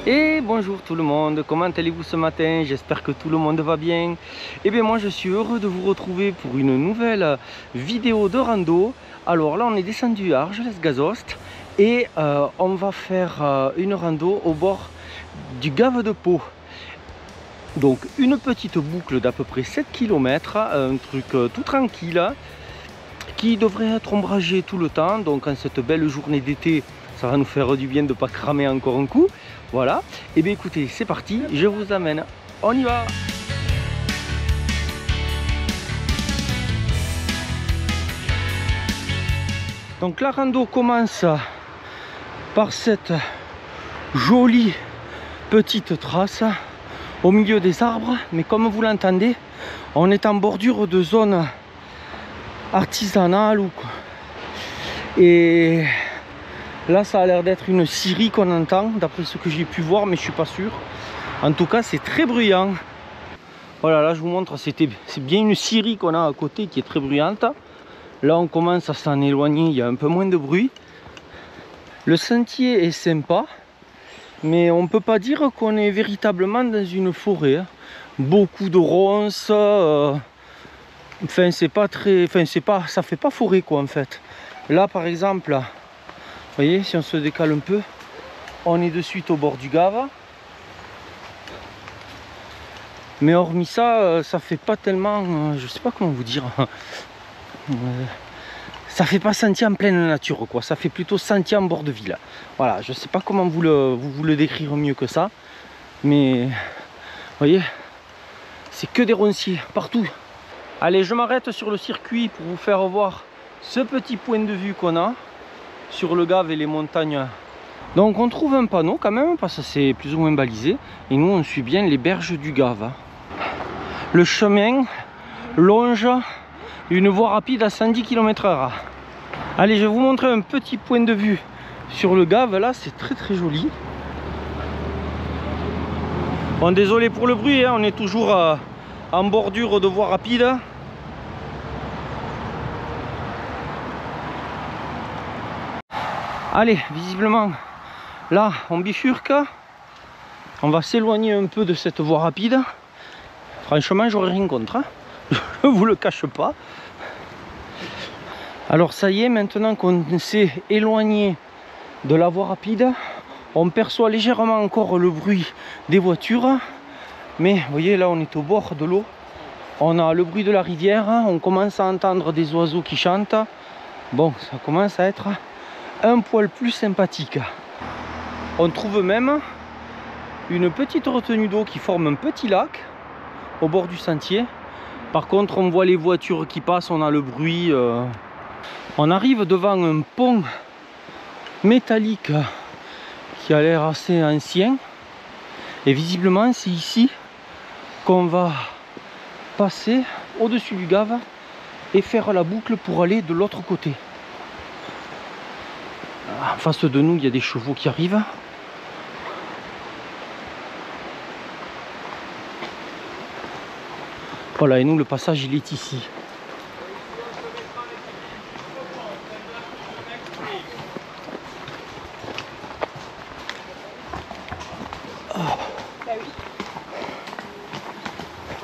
Et bonjour tout le monde, comment allez-vous ce matin? J'espère que tout le monde va bien. Et bien moi je suis heureux de vous retrouver pour une nouvelle vidéo de rando. Alors là on est descendu à Argelès-Gazost et on va faire une rando au bord du Gave de Pau. Donc une petite boucle d'à peu près 7 km, un truc tout tranquille qui devrait être ombragé tout le temps. Donc en cette belle journée d'été, ça va nous faire du bien de ne pas cramer encore un coup. Voilà, et bien écoutez, c'est parti, je vous amène, on y va. Donc la rando commence par cette jolie petite trace au milieu des arbres, mais comme vous l'entendez, on est en bordure de zone artisanale ou quoi. Et là ça a l'air d'être une scierie qu'on entend d'après ce que j'ai pu voir, mais je suis pas sûr. En tout cas c'est très bruyant. Voilà, là je vous montre, c'est bien une scierie qu'on a à côté qui est très bruyante. Là on commence à s'en éloigner, il y a un peu moins de bruit. Le sentier est sympa, mais on peut pas dire qu'on est véritablement dans une forêt. Beaucoup de ronces, enfin c'est pas très, enfin c'est pas, ça fait pas forêt quoi en fait. Là par exemple, vous voyez, si on se décale un peu, on est de suite au bord du Gave. Mais hormis ça, ça fait pas tellement, je sais pas comment vous dire, ça fait pas sentier en pleine nature quoi, ça fait plutôt sentier en bord de ville. Voilà, je sais pas comment vous le décrire mieux que ça, mais vous voyez, c'est que des ronciers partout. Allez, je m'arrête sur le circuit pour vous faire voir ce petit point de vue qu'on a sur le Gave et les montagnes. Donc on trouve un panneau quand même, parce que c'est plus ou moins balisé, et nous on suit bien les berges du Gave. Le chemin longe une voie rapide à 110 km/h. Allez, je vais vous montrer un petit point de vue sur le Gave. Là c'est très joli. Bon, désolé pour le bruit, hein, on est toujours en bordure de voie rapide. Allez, visiblement là on bifurque, on va s'éloigner un peu de cette voie rapide. Franchement j'aurais rien contre, hein. Je vous le cache pas. Alors ça y est, maintenant qu'on s'est éloigné de la voie rapide, on perçoit légèrement encore le bruit des voitures, mais vous voyez là on est au bord de l'eau, on a le bruit de la rivière, on commence à entendre des oiseaux qui chantent. Bon, ça commence à être un poil plus sympathique. On trouve même une petite retenue d'eau qui forme un petit lac au bord du sentier. Par contre on voit les voitures qui passent, on a le bruit. On arrive devant un pont métallique qui a l'air assez ancien, et visiblement c'est ici qu'on va passer au-dessus du Gave et faire la boucle pour aller de l'autre côté. En face de nous il y a des chevaux qui arrivent. Voilà, et nous le passage il est ici.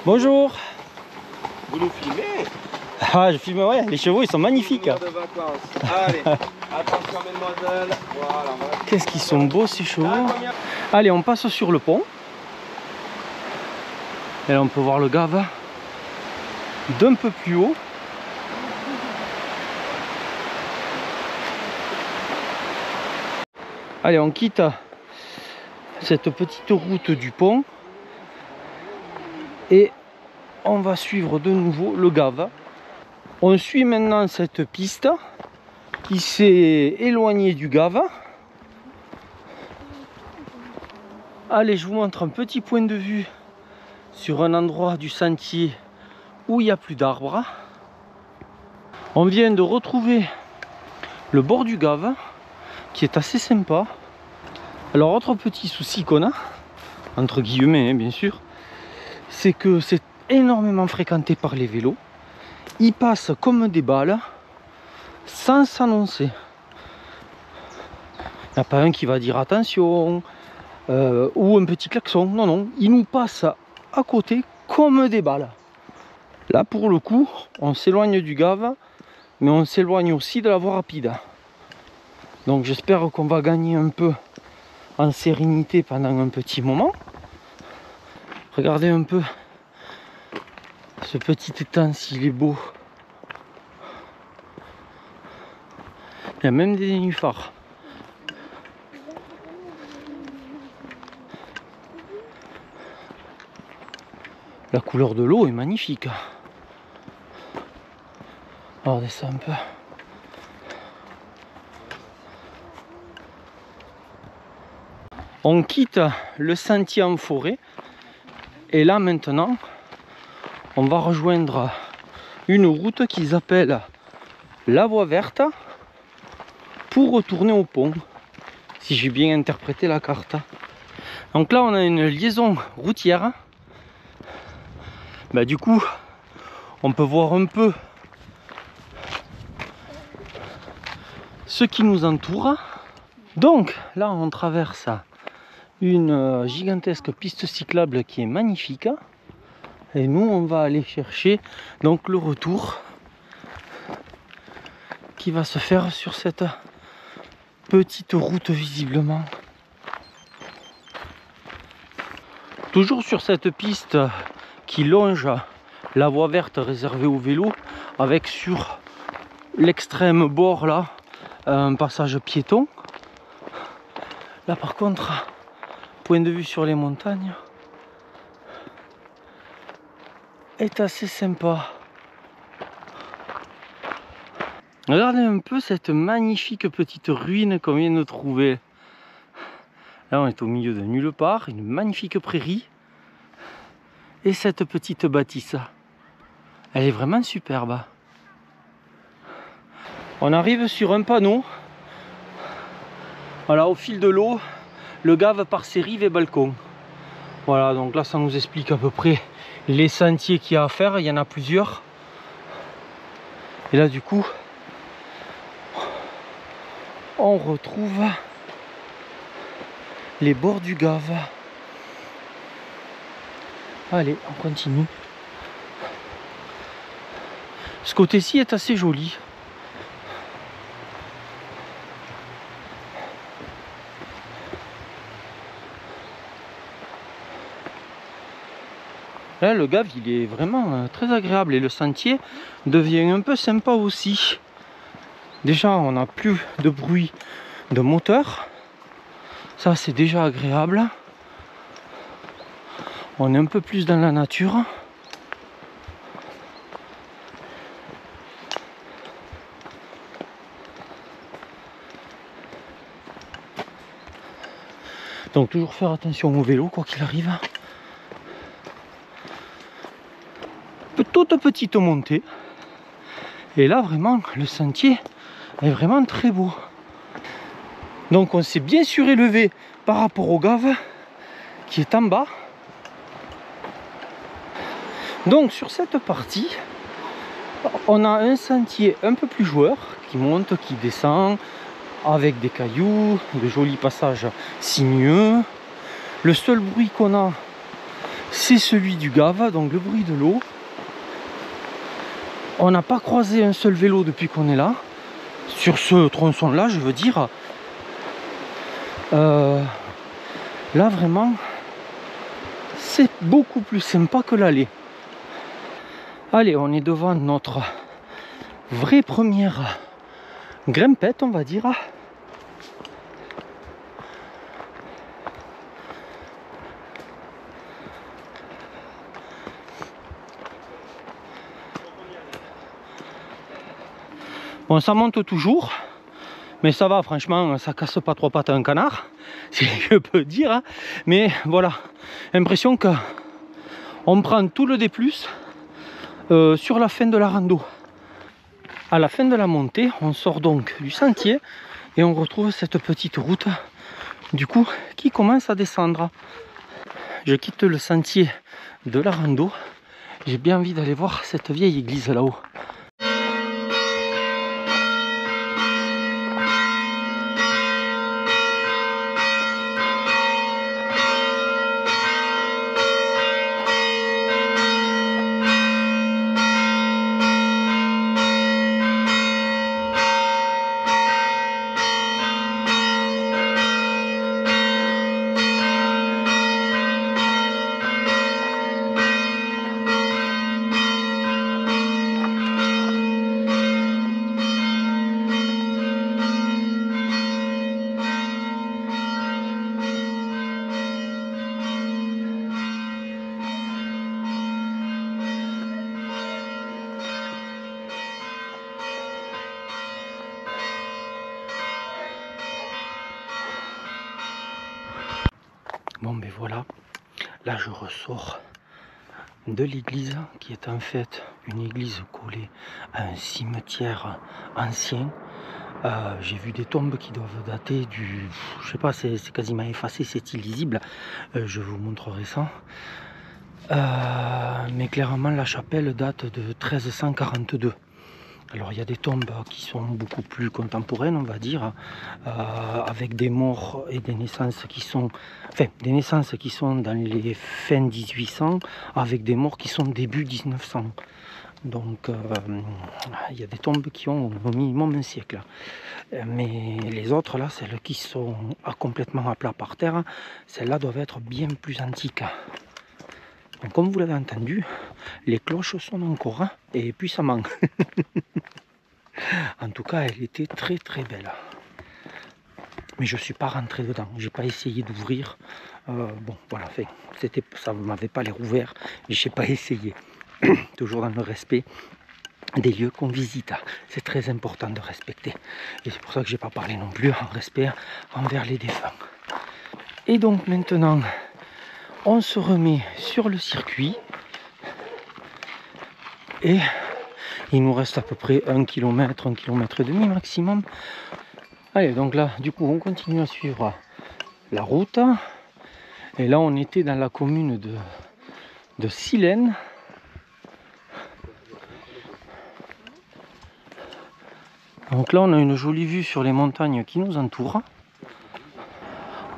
Bonjour. Vous nous filmez? Ah, je filme, ouais, les chevaux ils sont magnifiques. De vacances. Allez, attention mesdemoiselles. Voilà, Qu'est-ce qu'ils sont beaux ces chevaux. Allez, on passe sur le pont. Et là on peut voir le Gave d'un peu plus haut. Allez, on quitte cette petite route du pont et on va suivre de nouveau le Gave. On suit maintenant cette piste qui s'est éloignée du Gave. Allez, je vous montre un petit point de vue sur un endroit du sentier où il n'y a plus d'arbres. On vient de retrouver le bord du Gave qui est assez sympa. Alors autre petit souci qu'on a, entre guillemets hein, bien sûr, c'est que c'est énormément fréquenté par les vélos. Ils passent comme des balles sans s'annoncer. Il n'y a pas un qui va dire attention, ou un petit klaxon. Non, non, il nous passe à côté comme des balles. Là, pour le coup, on s'éloigne du gave, mais on s'éloigne aussi de la voie rapide. Donc j'espère qu'on va gagner un peu en sérénité pendant un petit moment. Regardez un peu ce petit étang, s'il est beau. Il y a même des nénuphars. La couleur de l'eau est magnifique. Regardez ça un peu. On quitte le sentier en forêt. Et là maintenant, on va rejoindre une route qu'ils appellent la voie verte pour retourner au pont, si j'ai bien interprété la carte. Donc là on a une liaison routière. Bah, du coup on peut voir un peu ce qui nous entoure. Donc là on traverse une gigantesque piste cyclable qui est magnifique. Et nous on va aller chercher donc le retour qui va se faire sur cette petite route visiblement. Toujours sur cette piste qui longe la voie verte réservée aux vélos, avec sur l'extrême bord là un passage piéton. Là par contre, point de vue sur les montagnes est assez sympa. Regardez un peu cette magnifique petite ruine qu'on vient de trouver. Là on est au milieu de nulle part, une magnifique prairie. Et cette petite bâtisse, elle est vraiment superbe. On arrive sur un panneau. Voilà, au fil de l'eau, le gave par ses rives et balcons. Voilà, donc là ça nous explique à peu près les sentiers qu'il y a à faire. Il y en a plusieurs. Et là du coup, on retrouve les bords du gave. Allez, on continue. Ce côté-ci est assez joli. Là, le gave, il est vraiment très agréable et le sentier devient un peu sympa aussi. Déjà, on n'a plus de bruit de moteur. Ça, c'est déjà agréable. On est un peu plus dans la nature. Donc toujours faire attention au vélo quoi qu'il arrive. Toute petite montée. Et là vraiment le sentier est vraiment très beau. Donc on s'est bien surélevé par rapport au gave qui est en bas. Donc sur cette partie, on a un sentier un peu plus joueur qui monte, qui descend avec des cailloux, de jolis passages sinueux. Le seul bruit qu'on a, c'est celui du gave, donc le bruit de l'eau. On n'a pas croisé un seul vélo depuis qu'on est là, sur ce tronçon là je veux dire. Là vraiment c'est beaucoup plus sympa que l'aller. Allez, on est devant notre vraie première grimpette on va dire. Bon, ça monte toujours, mais ça va, franchement, ça casse pas trois pattes à un canard, si je peux dire. Hein. Mais voilà, l'impression que on prend tout le D+, sur la fin de la rando. À la fin de la montée, on sort donc du sentier et on retrouve cette petite route, du coup, qui commence à descendre. Je quitte le sentier de la rando. J'ai bien envie d'aller voir cette vieille église là-haut. Bon ben voilà, là je ressors de l'église qui est en fait une église collée à un cimetière ancien. J'ai vu des tombes qui doivent dater du... je sais pas, c'est quasiment effacé, c'est illisible. Je vous montrerai ça. Mais clairement la chapelle date de 1342. Alors il y a des tombes qui sont beaucoup plus contemporaines, on va dire, avec des morts et des naissances qui sont... Enfin, des naissances qui sont dans les fins 1800, avec des morts qui sont début 1900. Donc il y a des tombes qui ont au minimum un siècle. Mais les autres là, celles qui sont complètement à plat par terre, celles-là doivent être bien plus antiques. Donc, comme vous l'avez entendu, les cloches sonnent encore et puissamment. En tout cas, elle était très très belle. Mais je ne suis pas rentré dedans, j'ai pas essayé d'ouvrir. Bon, voilà, ça ne m'avait pas l'air ouvert, mais je n'ai pas essayé. Toujours dans le respect des lieux qu'on visite. C'est très important de respecter. Et c'est pour ça que je n'ai pas parlé non plus en respect envers les défunts. Et donc maintenant, on se remet sur le circuit. Et il nous reste à peu près 1 km, 1,5 km maximum. Allez, donc là, du coup, on continue à suivre la route. Et là, on était dans la commune de Silène. Donc là, on a une jolie vue sur les montagnes qui nous entourent.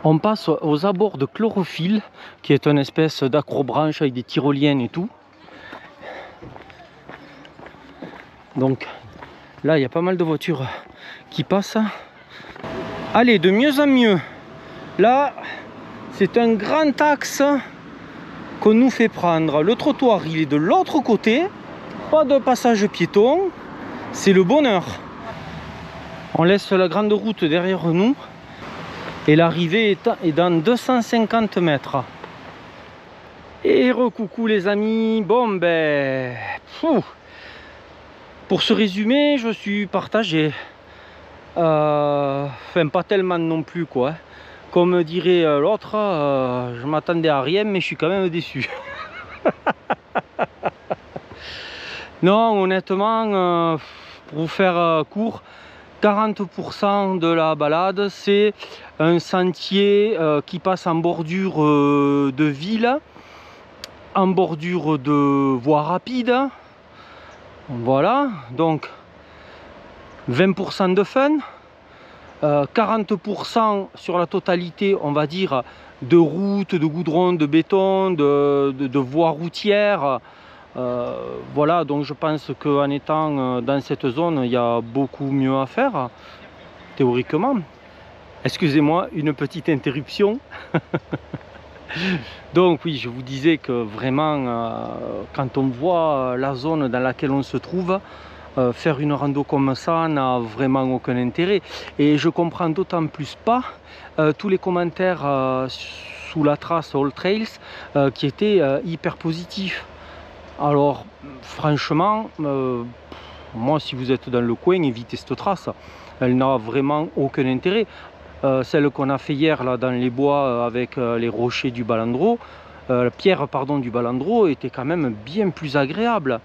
On passe aux abords de Chlorophylle, qui est une espèce d'acrobranche avec des tyroliennes et tout. Donc là, il y a pas mal de voitures qui passent. Allez, de mieux en mieux. Là, c'est un grand axe qu'on nous fait prendre. Le trottoir, il est de l'autre côté. Pas de passage piéton. C'est le bonheur. On laisse la grande route derrière nous. Et l'arrivée est dans 250 mètres. Et recoucou les amis. Bon ben... Pour ce résumé, je suis partagé. Enfin, pas tellement non plus, quoi. Comme dirait l'autre, je m'attendais à rien, mais je suis quand même déçu. Non, honnêtement, pour vous faire court, 40% de la balade, c'est un sentier qui passe en bordure de ville, en bordure de voie rapide. Voilà, donc 20% de fun, 40% sur la totalité, on va dire, de routes, de goudron, de béton, de voies routières. Voilà, donc je pense qu'en étant dans cette zone, il y a beaucoup mieux à faire, théoriquement. Excusez-moi, une petite interruption. Donc oui, je vous disais que vraiment, quand on voit la zone dans laquelle on se trouve, faire une rando comme ça n'a vraiment aucun intérêt. Et je comprends d'autant plus pas tous les commentaires sous la trace All Trails qui étaient hyper positifs. Alors franchement, moi si vous êtes dans le coin, évitez cette trace. Elle n'a vraiment aucun intérêt. Celle qu'on a fait hier là dans les bois avec les rochers du Balandreau, la pierre pardon du Balandreau était quand même bien plus agréable.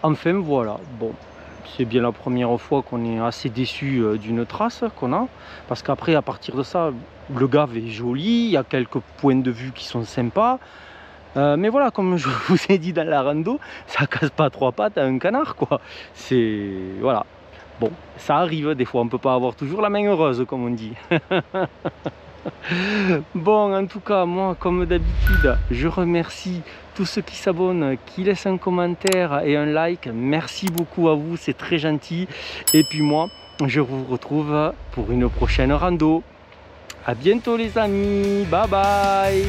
Enfin voilà, bon, c'est bien la première fois qu'on est assez déçu d'une trace qu'on a, parce qu'après à partir de ça, le Gave est joli, il y a quelques points de vue qui sont sympas, mais voilà, comme je vous ai dit dans la rando, ça casse pas 3 pattes à un canard quoi. C'est voilà. Bon, ça arrive, des fois on ne peut pas avoir toujours la main heureuse comme on dit. Bon, en tout cas, moi comme d'habitude, je remercie tous ceux qui s'abonnent, qui laissent un commentaire et un like. Merci beaucoup à vous, c'est très gentil. Et puis moi, je vous retrouve pour une prochaine rando. À bientôt les amis, bye bye.